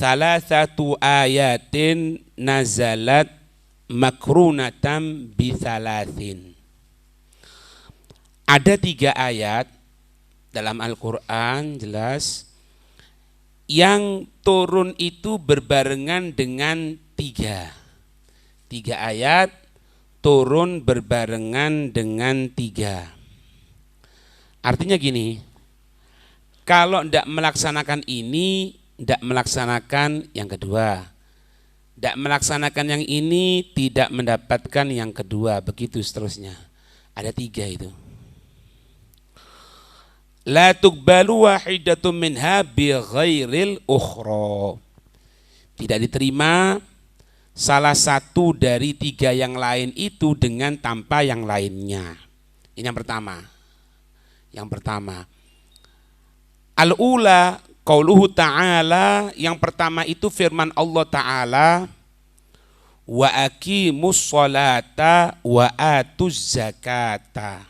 Thalathatu ayatin nazalat makrunatam bithalathin. Ada 3 ayat dalam Al-Quran jelas yang turun itu berbarengan dengan 3 ayat turun berbarengan dengan 3. Artinya gini, kalau tidak melaksanakan ini, tidak melaksanakan yang kedua. Tidak melaksanakan yang ini, tidak mendapatkan yang kedua. Begitu seterusnya. Ada 3 itu. La tuqbalu wahidatun minha bi ghairil ukhra. Tidak diterima salah satu dari 3 yang lain itu dengan tanpa yang lainnya. Ini yang pertama. Al-ula qauluhu ta'ala, yang pertama itu firman Allah Ta'ala, wa aqimus sholata wa atuz zakata.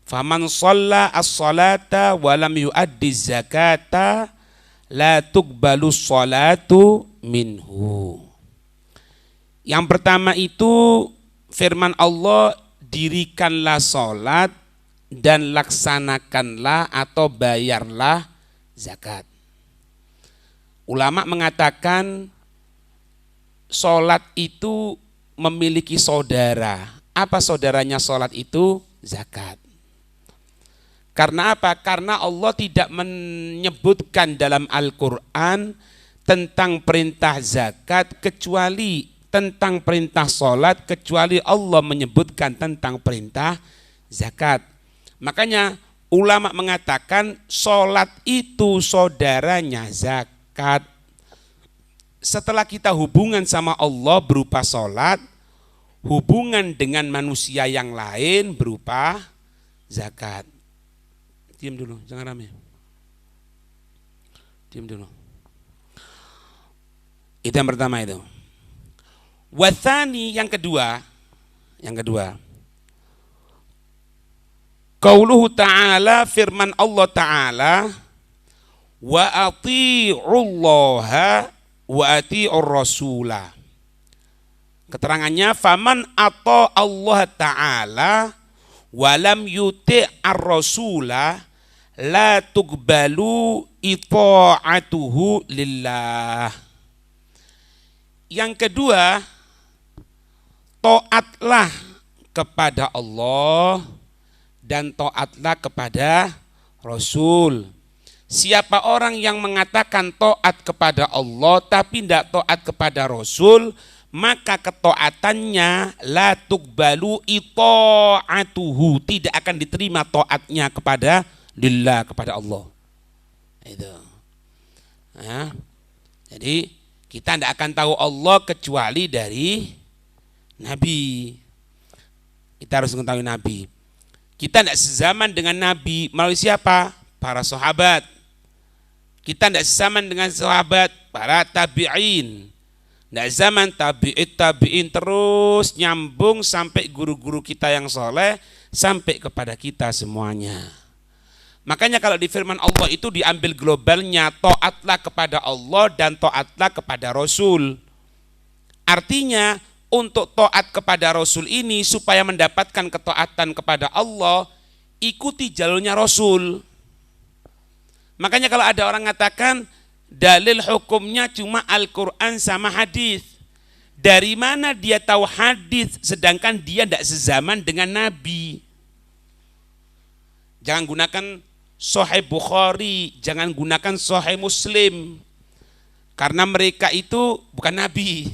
Faman shalla as-sholata wa lam yuaddi zakata la tuqbalu sholatu minhu. Yang pertama itu firman Allah, dirikanlah sholat dan laksanakanlah atau bayarlah zakat. Ulama mengatakan sholat itu memiliki saudara. Apa saudaranya sholat itu? Zakat. Karena apa? Karena Allah tidak menyebutkan dalam Al-Quran tentang perintah zakat kecuali tentang perintah sholat, kecuali Allah menyebutkan tentang perintah zakat. Makanya ulama mengatakan sholat itu saudaranya zakat. Setelah kita hubungan sama Allah berupa sholat, hubungan dengan manusia yang lain berupa zakat. Diam dulu, jangan rame. Diam dulu. Itu yang pertama itu. Wathani yang kedua. Qauluhu ta'ala, firman Allah Ta'ala, wa ati'ullaha wa ati'ur rasulah. Keterangannya, faman ato Allah Ta'ala wa lam yuti'ar rasulah la tuqbalu ita'atuhu lillah. Yang kedua, taatlah kepada Allah dan taatlah kepada Rasul. Siapa orang yang mengatakan taat kepada Allah tapi tidak taat kepada Rasul, maka ketaatannya la tuqbalu ita'atuhu, tidak akan diterima taatnya kepada lillah, kepada Allah. Itu. Nah, jadi kita tidak akan tahu Allah kecuali dari Nabi. Kita harus mengetahui Nabi. Kita tidak sezaman dengan Nabi melalui siapa? Para sahabat. Kita tidak sezaman dengan sahabat, para tabi'in. Tidak zaman tabi'in terus nyambung sampai guru-guru kita yang soleh, sampai kepada kita semuanya. Makanya kalau di firman Allah itu diambil globalnya, taatlah kepada Allah dan taatlah kepada Rasul. Artinya untuk taat kepada Rasul ini supaya mendapatkan ketaatan kepada Allah, ikuti jalurnya Rasul. Makanya kalau ada orang mengatakan dalil hukumnya cuma Al-Quran sama hadis, dari mana dia tahu hadis sedangkan dia tidak sezaman dengan Nabi? Jangan gunakan Sahih Bukhari, jangan gunakan Sahih Muslim, karena mereka itu bukan Nabi.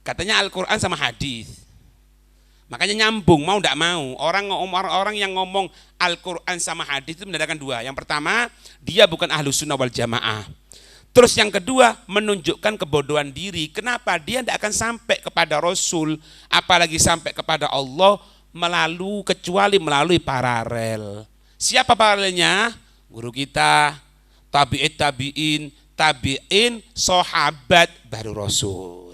Katanya Al-Quran sama hadis. Makanya nyambung, mau tidak mau. Orang yang ngomong Al-Quran sama hadis itu menandakan 2. Yang pertama, dia bukan Ahlus Sunnah wal Jamaah. Terus yang kedua, menunjukkan kebodohan diri. Kenapa? Dia tidak akan sampai kepada Rasul, apalagi sampai kepada Allah kecuali melalui paralel. Siapa paralelnya? Guru kita, tabi'in, sahabat, baru Rasul.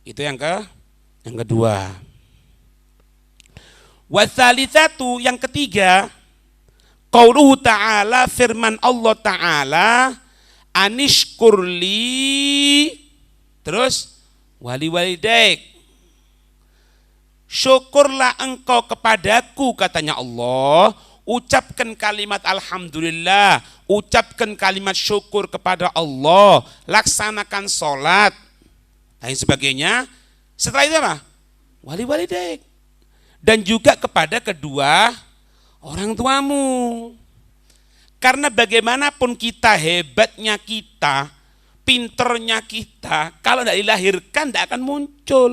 Itu yang kedua. Wasalitsatu, yang ketiga, qauluhu ta'ala, firman Allah Ta'ala, anishkurli, terus wali walidaik, syukurlah engkau kepadaku, katanya Allah. Ucapkan kalimat alhamdulillah, ucapkan kalimat syukur kepada Allah, laksanakan sholat, dan sebagainya. Setelah itu apa? Wali walidaik, dan juga kepada kedua orang tuamu. Karena bagaimanapun kita, hebatnya kita, pinternya kita, kalau tidak dilahirkan tidak akan muncul.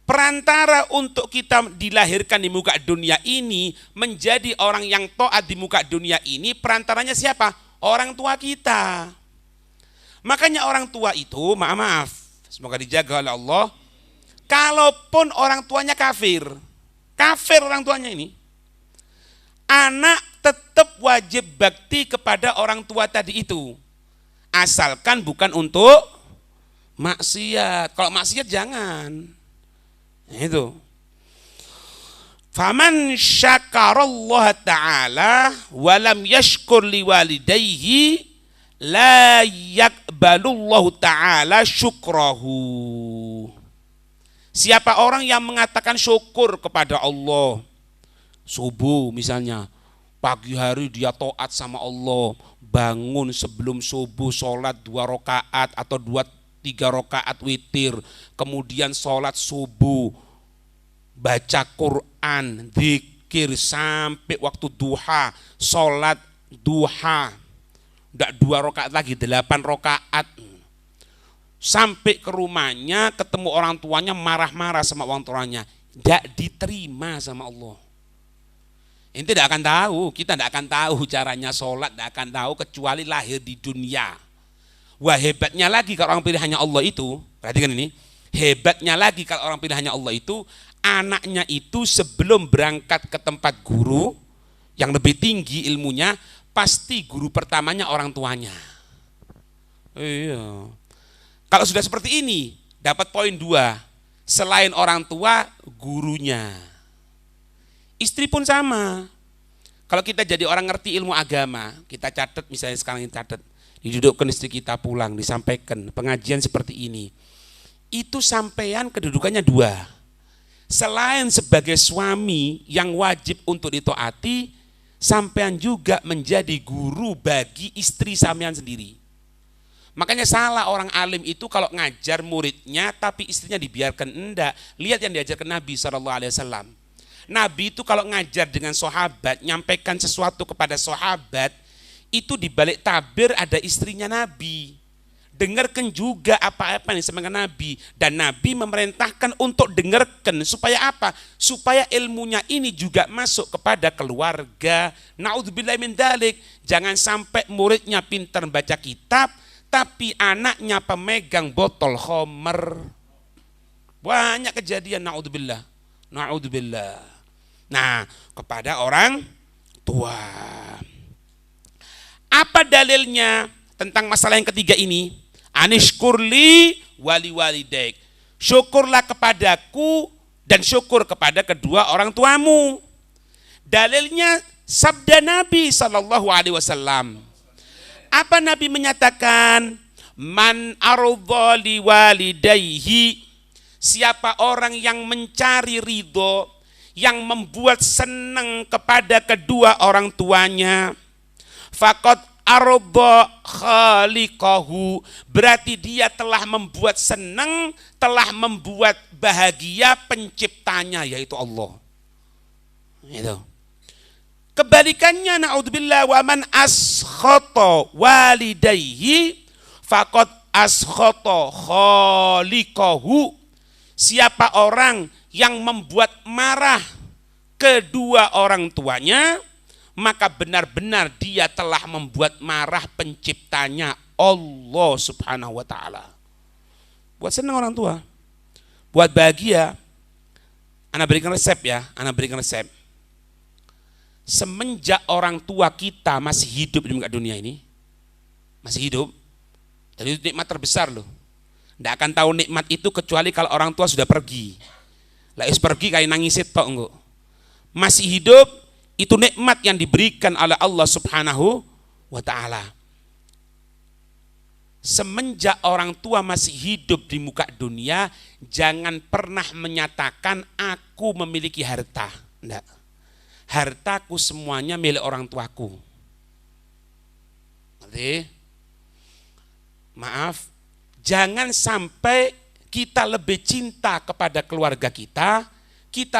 Perantara untuk kita dilahirkan di muka dunia ini, menjadi orang yang taat di muka dunia ini, perantaranya siapa? Orang tua kita. Makanya orang tua itu, maaf, semoga dijaga oleh Allah, kalaupun orang tuanya kafir orang tuanya ini, anak tetap wajib bakti kepada orang tua tadi itu. Asalkan bukan untuk maksiat. Kalau maksiat jangan. Itu. Faman syakarallaha ta'ala walam yashkur liwalidayhi la yakbalullahu ta'ala syukrahu. Siapa orang yang mengatakan syukur kepada Allah, subuh misalnya, pagi hari dia taat sama Allah, bangun sebelum subuh sholat 2 rakaat atau 3 rakaat witir, kemudian sholat subuh, baca Quran, zikir sampai waktu duha, sholat duha, tidak 2 rakaat lagi, 8 rakaat, sampai ke rumahnya ketemu orang tuanya marah-marah sama orang tuanya, tidak diterima sama Allah. Ini tidak akan tahu, kita tidak akan tahu caranya sholat, tidak akan tahu kecuali lahir di dunia. Wah, hebatnya lagi kalau orang pilihannya Allah itu, perhatikan ini, hebatnya lagi kalau orang pilihannya Allah itu, anaknya itu sebelum berangkat ke tempat guru yang lebih tinggi ilmunya, pasti guru pertamanya orang tuanya. Iya. Kalau sudah seperti ini, dapat poin 2, selain orang tua, gurunya. Istri pun sama. Kalau kita jadi orang ngerti ilmu agama, kita catat, misalnya sekarang ini catat, didudukkan istri kita pulang, disampaikan pengajian seperti ini. Itu sampean kedudukannya 2. Selain sebagai suami yang wajib untuk ditaati, sampean juga menjadi guru bagi istri sampean sendiri. Makanya salah orang alim itu kalau ngajar muridnya tapi istrinya dibiarkan. Enggak. Lihat yang diajarkan Nabi SAW. Nabi itu kalau ngajar dengan sahabat, nyampaikan sesuatu kepada sahabat, itu di balik tabir ada istrinya Nabi. Dengarkan juga apa-apa yang disampaikan Nabi. Dan Nabi memerintahkan untuk dengarkan. Supaya apa? Supaya ilmunya ini juga masuk kepada keluarga. Na'udzubillah min dzalik. Jangan sampai muridnya pintar baca kitab, tapi anaknya pemegang botol khamr. Banyak kejadian, na'udzubillah. Na'udzubillah. Nah, kepada orang tua. Apa dalilnya tentang masalah yang ketiga ini? Anishkurli wali walidaik. Syukurlah kepadaku dan syukur kepada kedua orang tuamu. Dalilnya sabda Nabi SAW. Apa Nabi menyatakan? Man ardha li walidayhi. Siapa orang yang mencari ridho, yang membuat senang kepada kedua orang tuanya, faqad arda khaliqahu, berarti dia telah membuat senang, telah membuat bahagia penciptanya, yaitu Allah. Itu. Kebalikannya, na'udzubillah, wa man askhata walidayhi faqad askhata khaliqahu. Siapa orang yang membuat marah kedua orang tuanya, maka benar-benar dia telah membuat marah penciptanya, Allah Subhanahu wa ta'ala. Buat senang orang tua, buat bahagia. Ana berikan resep ya, ana berikan resep. Semenjak orang tua kita masih hidup di muka dunia ini, masih hidup, dan itu nikmat terbesar loh. Tidak akan tahu nikmat itu kecuali kalau orang tua sudah pergi. Lah pergi kayak nangis tok enggak. Masih hidup, itu nikmat yang diberikan oleh Allah Subhanahu wa ta'ala. semenjak orang tua masih hidup di muka dunia, jangan pernah menyatakan aku memiliki harta. Enggak. Hartaku semuanya milik orang tuaku. Ngerti? Maaf, jangan sampai kita lebih cinta kepada keluarga kita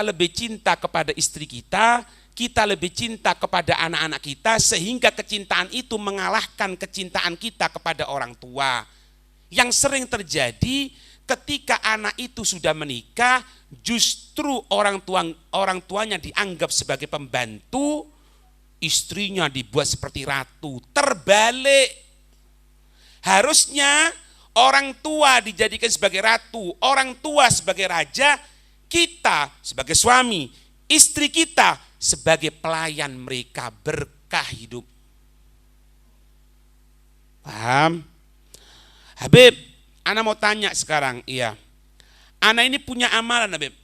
lebih cinta kepada istri kita lebih cinta kepada anak-anak kita, sehingga kecintaan itu mengalahkan kecintaan kita kepada orang tua. Yang sering terjadi ketika anak itu sudah menikah, justru orang tuanya dianggap sebagai pembantu, istrinya dibuat seperti ratu. Terbalik. Harusnya orang tua dijadikan sebagai ratu, orang tua sebagai raja, kita sebagai suami, istri kita sebagai pelayan mereka, berkah hidup. Paham? Habib, ana mau tanya sekarang, iya. Ana ini punya amalan, Habib.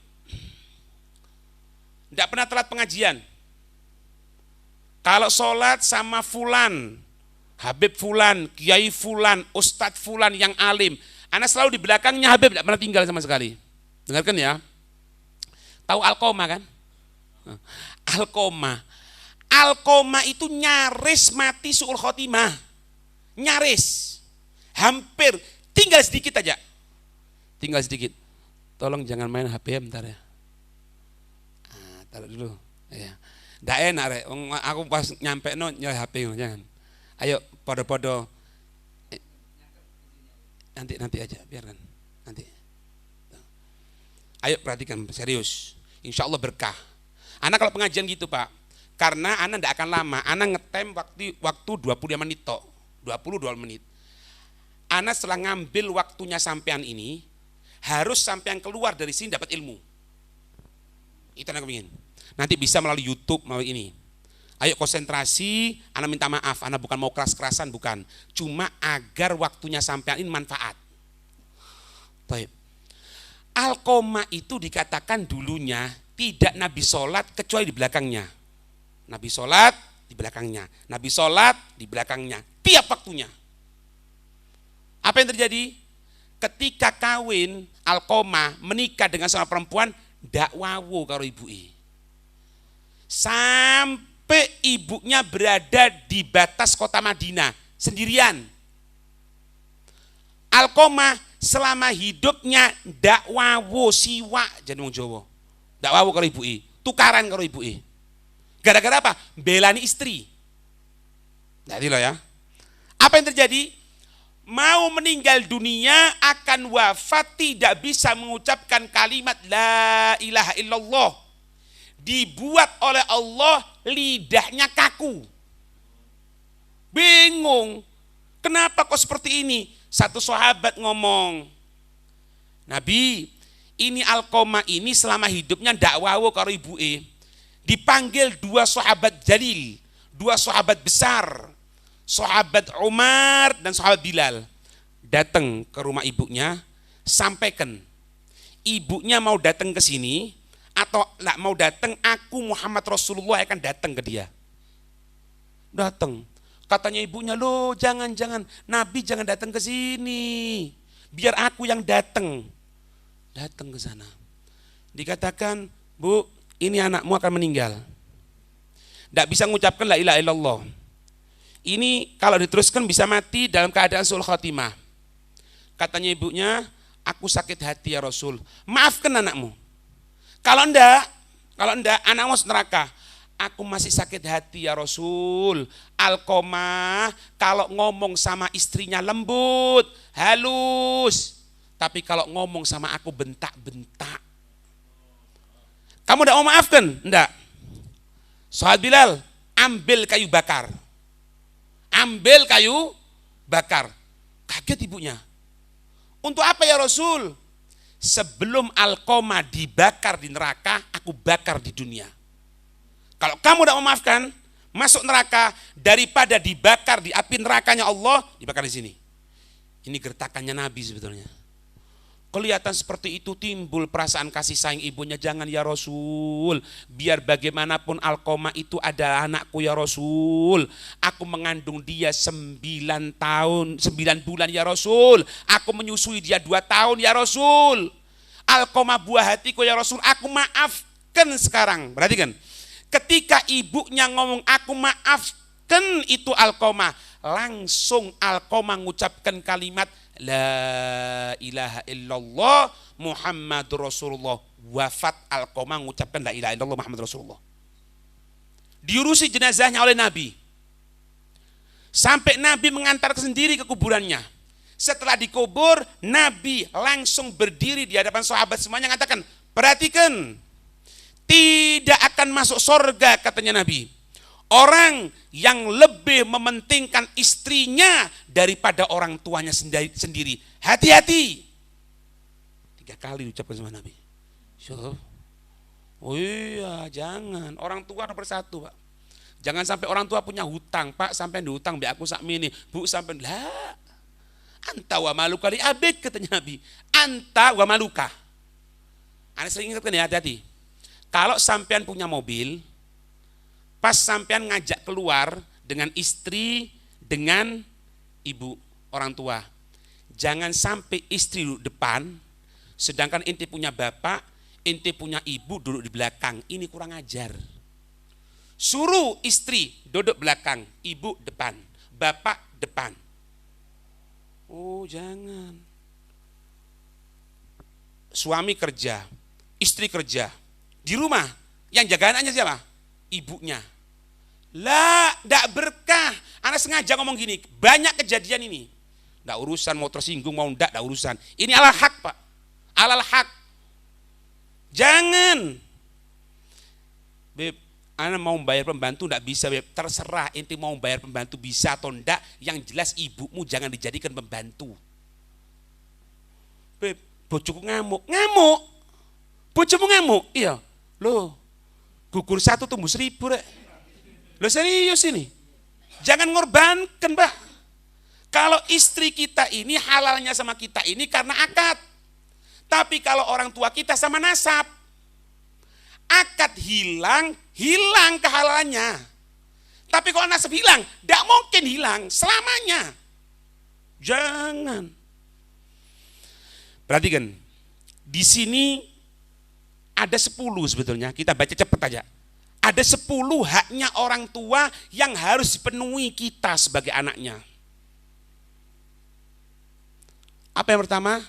Tidak pernah telat pengajian. Kalau sholat sama fulan, Habib fulan, kiai fulan, ustadz fulan yang alim, ana selalu di belakangnya Habib, tidak pernah tinggal sama sekali. Dengarkan ya. Tahu Alqomah kan? Alqomah itu nyaris mati su'ul khotimah. Nyaris. Hampir. Tinggal sedikit aja. Tinggal sedikit. Tolong jangan main HP bentar ya. Taruh dulu. Ya. Nggak enak rek. Aku pas nyampe nyari HP jangan. Ayo podo-podo. Nanti aja biarkan. Nanti. Ayo perhatikan serius. Insya Allah berkah. Anak kalau pengajian gitu Pak, karena anak tidak akan lama. Anak ngetem waktu 25 menit tok, 20 menit. Anak setelah ngambil waktunya sampean ini, harus sampean keluar dari sini dapat ilmu. Itu anak ingin. Nanti bisa melalui YouTube, melalui ini. Ayo konsentrasi. Anak minta maaf, anak bukan mau keras-kerasan, bukan. Cuma agar waktunya sampean ini manfaat. Baik. Alqomah itu dikatakan dulunya tidak Nabi sholat kecuali di belakangnya. Nabi sholat di belakangnya. Nabi sholat di belakangnya. Tiap waktunya. Apa yang terjadi? Ketika kawin Alqomah menikah dengan seorang perempuan, dakwawo karo ibuke. Sampai ibunya berada di batas kota Madinah sendirian. Alqomah selama hidupnya ndak wawo siwa jadi wong Jawa. Ndak wawo karo ibuke, tukaran karo ibuke. Gara-gara apa? Belani istri. Jadi loh ya. Apa yang terjadi? Mau meninggal dunia, akan wafat, tidak bisa mengucapkan kalimat la ilaha illallah. Dibuat oleh Allah lidahnya kaku. Bingung. Kenapa kok seperti ini? Satu sahabat ngomong, Nabi, ini Alqomah ini selama hidupnya ndak wawo karo ibuke. Dipanggil dua sahabat jalil, dua sahabat besar, sahabat Umar dan sahabat Bilal. Datang ke rumah ibunya, sampaikan, ibunya mau datang ke sini atau enggak mau datang, aku Muhammad Rasulullah akan datang ke dia. Datang. Katanya ibunya, loh jangan, Nabi jangan datang ke sini. Biar aku yang datang. Datang ke sana. Dikatakan, Bu, ini anakmu akan meninggal. Tidak bisa mengucapkan la ilaha illallah. Ini kalau diteruskan bisa mati dalam keadaan su'ul khotimah. Katanya ibunya, aku sakit hati ya Rasul. Maafkan anakmu. Kalau enggak anakmu masuk neraka. Aku masih sakit hati ya Rasul. Alqomah kalau ngomong sama istrinya lembut, halus. Tapi kalau ngomong sama aku bentak-bentak. Kamu tidak mau maafkan? Enggak. Sahabat Bilal, ambil kayu bakar. Ambil kayu bakar. Kaget ibunya. Untuk apa ya Rasul? Sebelum Alqomah dibakar di neraka, aku bakar di dunia. Kalau kamu tidak memaafkan, masuk neraka daripada dibakar di api nerakanya Allah, dibakar di sini. Ini gertakannya Nabi sebetulnya. kelihatan seperti itu, timbul perasaan kasih sayang ibunya. Jangan ya Rasul, biar bagaimanapun Alqamah itu ada anakku ya Rasul. Aku mengandung dia 9 tahun, 9 bulan ya Rasul. Aku menyusui dia 2 tahun ya Rasul. Alqamah buah hatiku ya Rasul, aku maafkan sekarang. Perhatikan, ketika ibunya ngomong aku maafkan itu Alqamah, langsung Alqamah mengucapkan kalimat La ilaha illallah Muhammadur Rasulullah. Wafat Alqamah mengucapkan la ilaha illallah Muhammadur Rasulullah. Diurusi jenazahnya oleh Nabi. Sampai Nabi mengantar sendiri ke kuburannya. Setelah dikubur, Nabi langsung berdiri di hadapan sahabat semuanya mengatakan, perhatikan, tidak akan masuk surga katanya Nabi orang yang lebih mementingkan istrinya daripada orang tuanya sendiri. Hati-hati. 3 kali ucapkan sama Nabi. Oh iya, jangan. Orang tua nomor 1, Pak. Jangan sampai orang tua punya hutang, Pak, sampai dihutang be aku sakmini. Bu sampai lah. Anta wa maluka li abik katanya Nabi. Anta wa maluka. Anda sering ingatkan ya, hati-hati. Kalau sampean punya mobil, pas sampean ngajak keluar dengan istri, dengan ibu, orang tua. Jangan sampai istri duduk depan, sedangkan inti punya bapak, inti punya ibu duduk di belakang. Ini kurang ajar. Suruh istri duduk belakang, ibu depan, bapak depan. Oh jangan. Suami kerja, istri kerja. Di rumah, yang jagaan aja siapa? Ibunya. Lah, ndak berkah. Anak sengaja ngomong gini, banyak kejadian ini. Ndak urusan mau tersinggung mau ndak urusan. Ini alal hak, Pak. Alal hak. Jangan. Beb, anak mau bayar pembantu ndak bisa, Beb. Terserah inti mau bayar pembantu bisa atau ndak, yang jelas ibumu jangan dijadikan pembantu. Beb, bojoku ngamuk. Ngamuk? Bojomu ngamuk? Iya. Loh, gugur 1 tumbuh 1000, Rek. Loh serius ini. Jangan ngorbankan, Pak. Kalau istri kita ini halalnya sama kita ini karena akad. Tapi kalau orang tua kita sama nasab. Akad hilang, hilang kehalalannya. Tapi kalau nasab hilang, tidak mungkin hilang selamanya. Jangan. Perhatikan. Di sini ada 10 sebetulnya, kita baca cepat aja. Ada 10 haknya orang tua yang harus dipenuhi kita sebagai anaknya. Apa yang pertama?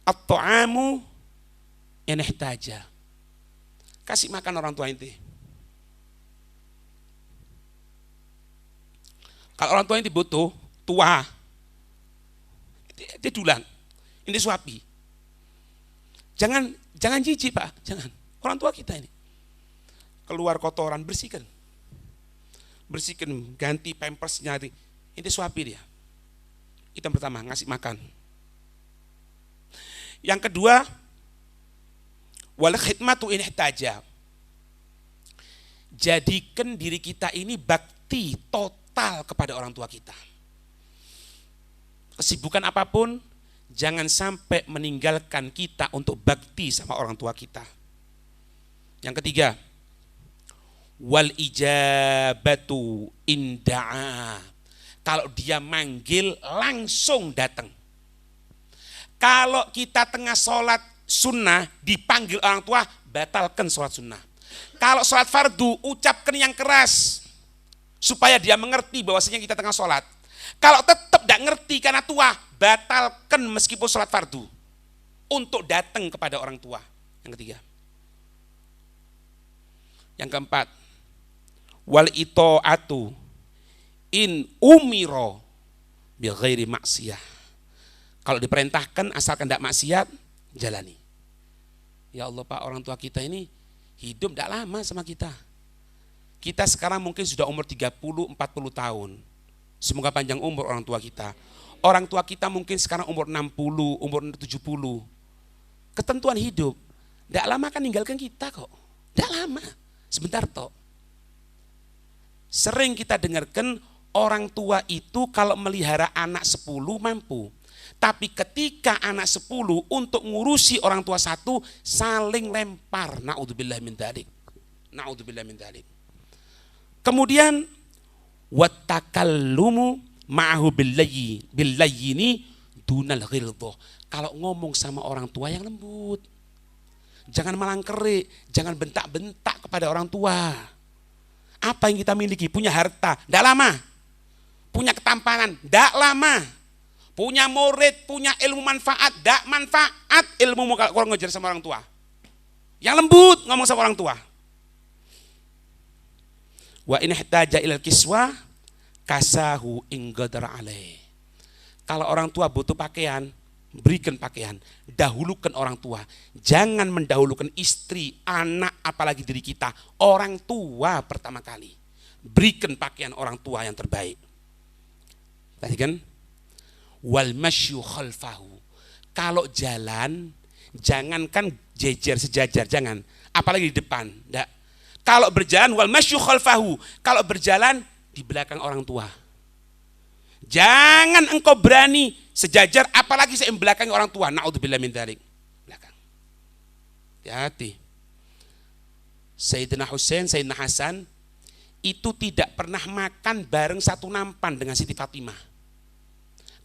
At-ta'amu in ihtaja. Kasih makan orang tua inti. Kalau orang tua inti butuh, tua, dia dulang, ini suapi. Jangan jijik, Pak, jangan. Orang tua kita ini. Keluar kotoran, bersihkan. Bersihkan, ganti pampersnya. Ini suapi dia. Itu yang pertama, ngasih makan. Yang kedua, wal khidmatu in ihtaja. Jadikan diri kita ini bakti total kepada orang tua kita. Kesibukan apapun, jangan sampai meninggalkan kita untuk bakti sama orang tua kita. Yang ketiga, wal ijabatu inda'a. Kalau dia manggil langsung datang. Kalau kita tengah sholat sunnah dipanggil orang tua, batalkan sholat sunnah. Kalau sholat fardu, ucapkan yang keras supaya dia mengerti bahwasanya kita tengah sholat. Kalau tetap tidak ngerti karena tua, batalkan meskipun sholat fardu untuk datang kepada orang tua. Yang ketiga. Yang keempat, wal ito'atu in umiro bi ghairi maksiyah. Kalau diperintahkan asalkan tidak maksiat, jalani. Ya Allah, Pak, orang tua kita ini hidup tidak lama sama kita. Kita sekarang mungkin sudah umur 30-40 tahun. Semoga panjang umur orang tua kita. Orang tua kita mungkin sekarang umur 60, umur 70. Ketentuan hidup. Tidak lama kan ninggalkan kita kok. Tidak lama. Sebentar toh. Sering kita dengarkan orang tua itu kalau melihara anak 10 mampu. Tapi ketika anak 10 untuk ngurusi orang tua 1, saling lempar. Na'udzubillah min dzalik. Na'udzubillah min dzalik. Kemudian wattakallumu ma'ahu billayyini dunal ghildzah. Kalau ngomong sama orang tua yang lembut. Jangan malangkerik, jangan bentak-bentak kepada orang tua. Apa yang kita miliki? Punya harta, tidak lama. Punya ketampanan, tidak lama. Punya murid, punya ilmu manfaat, tidak manfaat ilmu kalau kurang ngejar sama orang tua. Yang lembut ngomong sama orang tua. Wa in ihtaja ilal kiswa kasahu in qadara alaih. Kalau orang tua butuh pakaian, berikan pakaian, dahulukan orang tua. Jangan mendahulukan istri, anak, apalagi diri kita. Orang tua pertama kali. Berikan pakaian orang tua yang terbaik. Tadi kan? Wal masyu khalfahu. Kalau jalan, jangankan jejer sejajar, jangan. Apalagi di depan. Nggak. Kalau berjalan, wal masyu khalfahu. Kalau berjalan di belakang orang tua. Jangan engkau berani sejajar, apalagi saya belakang orang tua. Na'udzubillah min dzalik. Belakang. Hati-hati. Sayyidina Husain, Sayyidina Hasan itu tidak pernah makan bareng satu nampan dengan Siti Fatimah.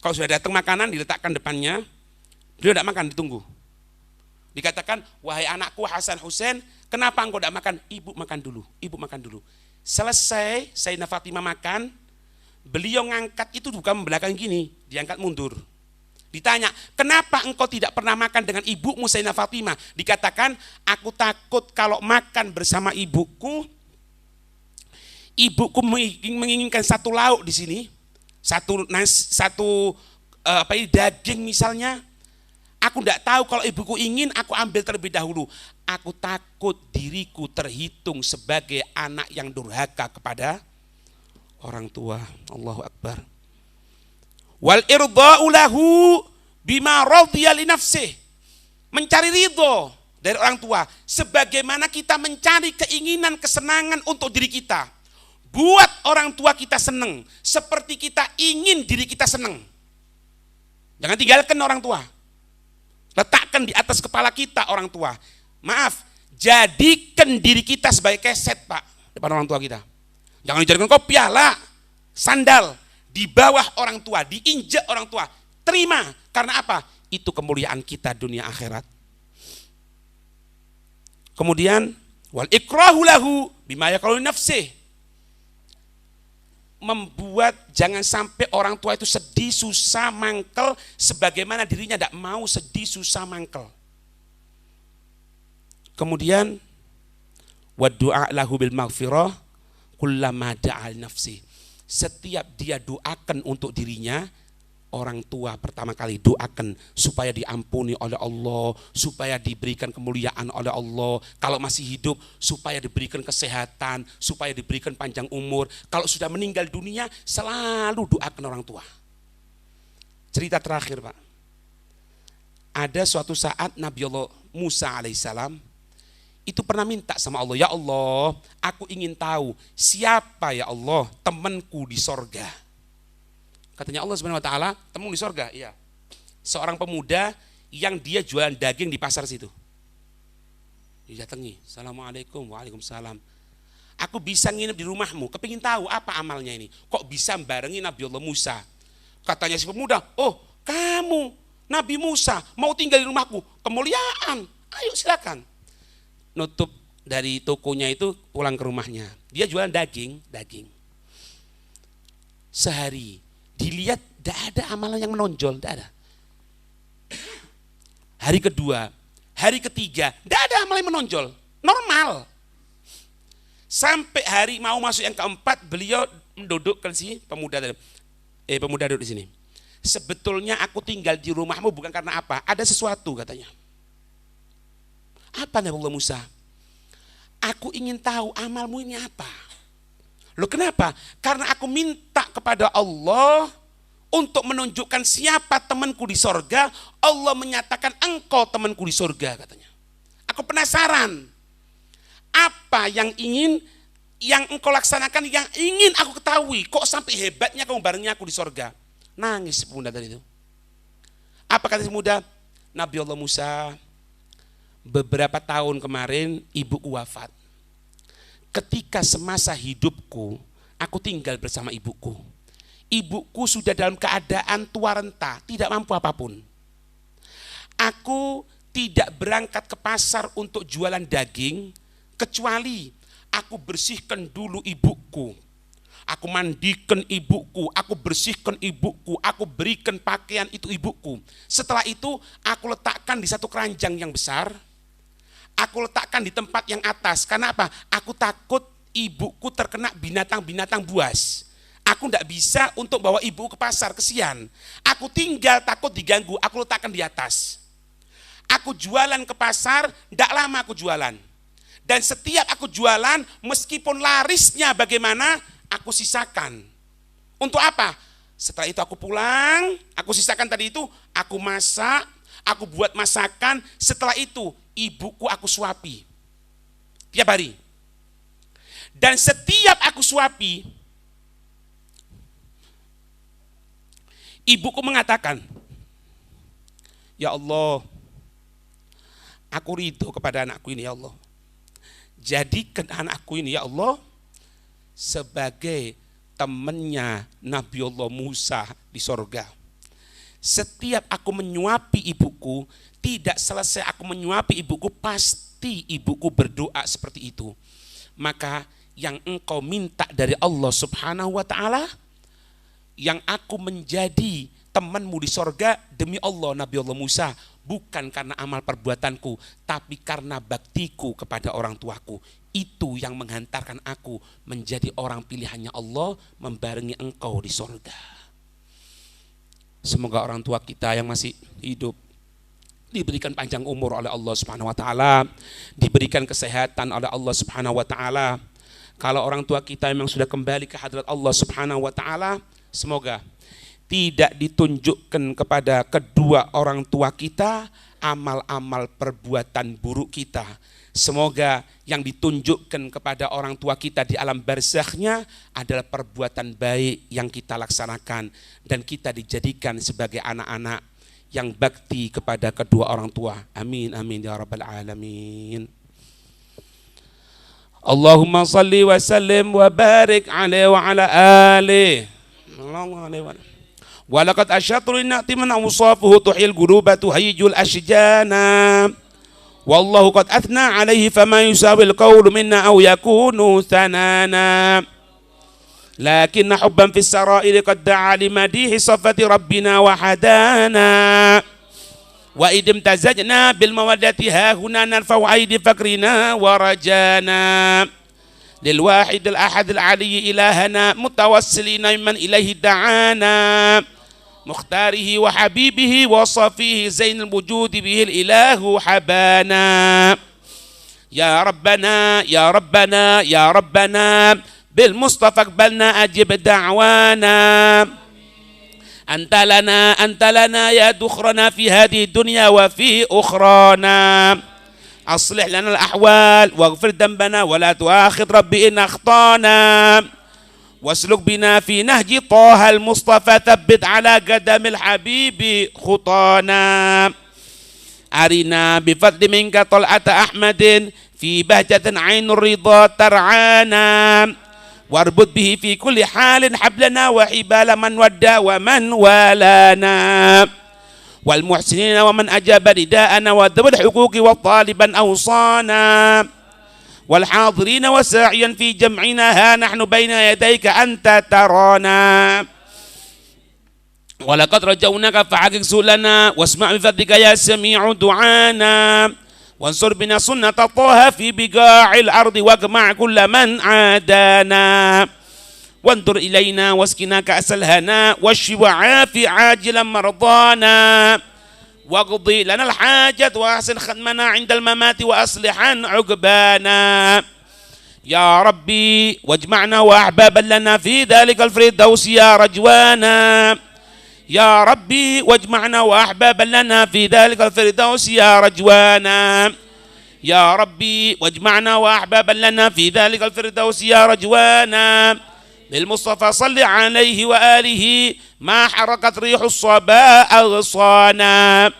Kalau sudah datang makanan diletakkan depannya, beliau tidak makan, ditunggu. Dikatakan, wahai anakku Hasan Husain, kenapa engkau tidak makan? Ibu makan dulu, ibu makan dulu. Selesai Sayyidina Fatimah makan, beliau ngangkat itu bukan belakang gini, diangkat mundur. Ditanya, kenapa engkau tidak pernah makan dengan ibumu Sayyidina Fatimah? Dikatakan, aku takut kalau makan bersama ibuku menginginkan satu lauk di sini, satu daging misalnya. Aku tidak tahu kalau ibuku ingin, aku ambil terlebih dahulu. Aku takut diriku terhitung sebagai anak yang durhaka kepada orang tua. Allahu Akbar. Wal irda'u lahu bima radhiya li nafsih. Mencari ridho dari orang tua sebagaimana kita mencari keinginan kesenangan untuk diri kita. Buat orang tua kita senang seperti kita ingin diri kita senang. Jangan tinggalkan orang tua. Letakkan di atas kepala kita orang tua. Maaf, jadikan diri kita sebagai keset, Pak, depan orang tua kita. Jangan dijadikan kau piala, sandal di bawah orang tua, diinjak orang tua. Terima, karena apa? Itu kemuliaan kita dunia akhirat. Kemudian wal ikrahu lahu bima yaqulu nafsih. Membuat jangan sampai orang tua itu sedih, susah, mangkel sebagaimana dirinya tidak mau sedih, susah, mangkel. Kemudian wa du'a lahu bil maghfirah kullama da'al nafsi. Setiap dia doakan untuk dirinya, orang tua pertama kali doakan supaya diampuni oleh Allah, supaya diberikan kemuliaan oleh Allah. Kalau masih hidup, supaya diberikan kesehatan, supaya diberikan panjang umur. Kalau sudah meninggal dunia, selalu doakan orang tua. Cerita terakhir, Pak. Ada suatu saat Nabi Allah Musa alaihissalam itu pernah minta sama Allah, ya Allah, aku ingin tahu siapa ya Allah temanku di sorga. Katanya Allah Subhanahu Wa Taala, temu di sorga, iya. Seorang pemuda yang dia jualan daging di pasar situ. Didatangi, Assalamualaikum, waalaikumsalam. Aku bisa nginep di rumahmu, kepingin tahu apa amalnya ini. Kok bisa barengi Nabi Allah Musa? Katanya si pemuda, oh kamu Nabi Musa mau tinggal di rumahku, kemuliaan, ayo silakan. Nutup dari tokonya itu pulang ke rumahnya. Dia jualan daging. Sehari dilihat tidak ada amalan yang menonjol, tidak ada. Hari kedua, hari ketiga, tidak ada amalan yang menonjol, normal. Sampai hari mau masuk yang keempat, beliau mendudukkan si pemuda tadi. Pemuda duduk di sini. Sebetulnya aku tinggal di rumahmu bukan karena apa, ada sesuatu katanya. Apa Nabi Allah Musa? Aku ingin tahu amalmu ini apa. Loh kenapa? Karena aku minta kepada Allah untuk menunjukkan siapa temanku di sorga. Allah menyatakan engkau temanku di sorga katanya. Aku penasaran. Apa yang engkau laksanakan, yang ingin aku ketahui. Kok sampai hebatnya kamu barengnya aku di sorga. Nangis pemuda tadi itu. Apa kata si muda? Nabi Allah Musa, beberapa tahun kemarin ibuku wafat. Ketika semasa hidupku, aku tinggal bersama ibuku. Ibuku sudah dalam keadaan tua renta, tidak mampu apapun. Aku tidak berangkat ke pasar untuk jualan daging, kecuali aku bersihkan dulu ibuku. Aku mandikan ibuku, aku bersihkan ibuku, aku berikan pakaian itu ibuku. Setelah itu aku letakkan di satu keranjang yang besar. Aku letakkan di tempat yang atas. Karena apa? Aku takut ibuku terkena binatang-binatang buas. Aku tidak bisa untuk bawa ibu ke pasar, kesian. Aku tinggal takut diganggu, aku letakkan di atas. Aku jualan ke pasar, tidak lama aku jualan. Dan setiap aku jualan, meskipun larisnya bagaimana, aku sisakan. Untuk apa? Setelah itu aku pulang, aku sisakan tadi itu, aku masak, aku buat masakan. Setelah itu, ibuku aku suapi. Tiap hari. Dan setiap aku suapi, ibuku mengatakan, ya Allah, aku ridho kepada anakku ini ya Allah. Jadikan anakku ini ya Allah sebagai temannya Nabi Allah Musa di sorga. Setiap aku menyuapi ibuku, tidak selesai aku menyuapi ibuku, pasti ibuku berdoa seperti itu. Maka yang engkau minta dari Allah Subhanahu wa ta'ala, yang aku menjadi temanmu di sorga demi Allah Nabi Allah Musa, bukan karena amal perbuatanku, tapi karena baktiku kepada orang tuaku. Itu yang menghantarkan aku menjadi orang pilihannya Allah, membarengi engkau di sorga. Semoga orang tua kita yang masih hidup diberikan panjang umur oleh Allah Subhanahu wa ta'ala, diberikan kesehatan oleh Allah Subhanahu wa ta'ala. Kalau orang tua kita memang sudah kembali ke hadrat Allah Subhanahu wa ta'ala, semoga tidak ditunjukkan kepada kedua orang tua kita amal-amal perbuatan buruk kita. Semoga yang ditunjukkan kepada orang tua kita di alam barzakhnya adalah perbuatan baik yang kita laksanakan, dan kita dijadikan sebagai anak-anak yang bakti kepada kedua orang tua. Amin amin ya rabbal alamin. Allahumma salli wa sallim wa barik alaihi wa ala alihi. Wa laqad asyatu linna'ti man awsafuhu tuhil quluba tuhayyijul ashjana. Wallahu qad athna alaihi fama yusawil qawlu minna aw yakunu thanana. Lakin hubban fis sarairi qad da'a limadihi safati rabbina wa hadana. Wa idim tazajna bil mawaddati hahuna narfa'u aidi fakrina wa rajana. Lil wahid al ahad al ali ilahana mutawassilina mimman ilaihi da'ana. Mukhtarihi wa habibihi wa safihi zainul wujudi bihil ilahu habana. Ya Rabbana, Ya Rabbana, Ya Rabbana, bil Mustafa aqbalna ajib da'wana. Anta lana ya dukhrana fi hadhihi dunya wa fi ukhrana. Aslih lana al-ahwal waghfir dhanbana wa la tu'akhidh rabbi in akhtana. Wasluk bina fi nahji Taha al-Mustafa thabbit ala qadamil habibi khutana. Arina bifadli minka tal'ata Ahmadin fi bahjatin ainur ridha tar'ana. Warbud bihi fi kulli halin hablana wa hibala man wadda wa man walana. Wal muhsinina wa man ajaba rida'ana wa dhabul huquqi wa taliban awsana. والحاضرين وساعيا في جمعنا ها نحن بين يديك أنت ترانا. ولقد رجوناك فحقق سؤلنا واسمع بفضلك يا سميع دعانا. وانصر بنا سنة طه في بقاع الأرض واجمع كل من عادانا. وانظر إلينا واسقنا كأس الهنا واشف وعافي عاجلا مرضانا. واقضي لنا الحاجة واحسن ختمنا عند الممات وأصلحا عقبانا. يا ربي واجمعنا وأحبابا لنا في ذلك الفردوس يا رجوانا. يا ربي واجمعنا وأحبابا لنا في ذلك الفردوس يا رجوانا. يا ربي واجمعنا وأحبابا لنا في ذلك الفردوس يا رجوانا. بالمصطفى صل عليه وآله ما حركت ريح الصبا أغصانا.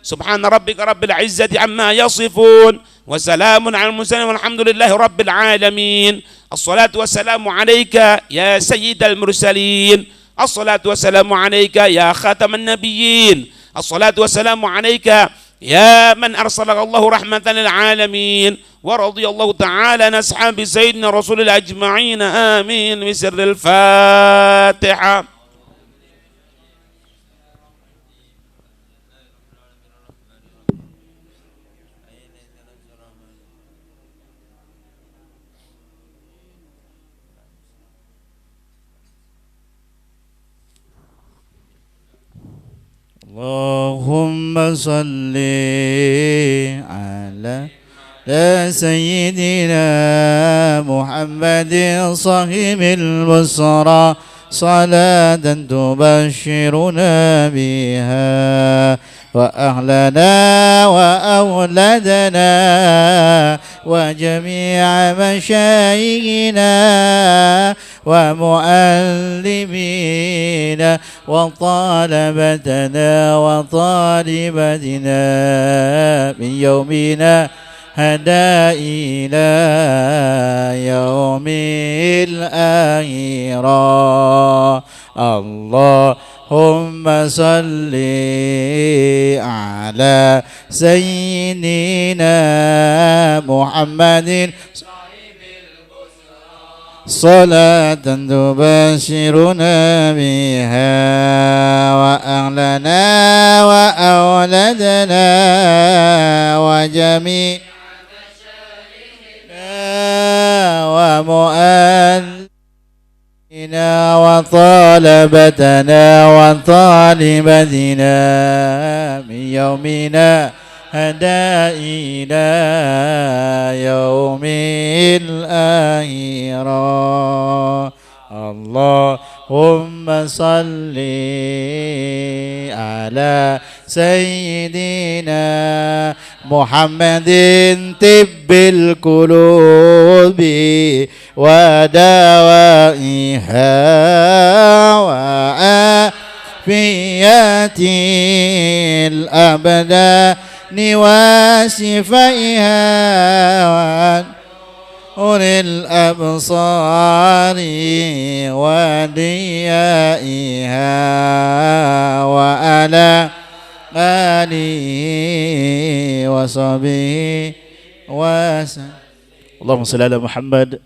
سبحان ربك رب العزة عما يصفون وسلام على المرسلين والحمد لله رب العالمين. الصلاة والسلام عليك يا سيد المرسلين، الصلاة والسلام عليك يا خاتم النبيين، الصلاة والسلام عليك يا من أرسلك الله رحمة للعالمين. ورضي الله تعالى عن أصحاب سيدنا رسول الله أجمعين آمين. بسر الفاتحة. اللهم صل على سيدنا محمد صاحب البصرى صلاة تبشرنا بها وأهلنا وأولادنا وجميع مشايخنا ومعلمينا وطالبتنا وطالبتنا من يومنا هدى إلى يوم الآخرة. اللهم صل على سيدنا محمد صلاة تبشرنا بها وأهلنا وأولادنا وجميع ومؤلفنا وطالبتنا وطالبتنا من يومنا هدى إلى يوم الآخرة. اللهم صل على سيدنا محمد طب القلوب ودوائها وعافية الأبدان وشفائها ونور الأبصار وديائها وعلى آله وصحبه وسلم. اللهم صل على محمد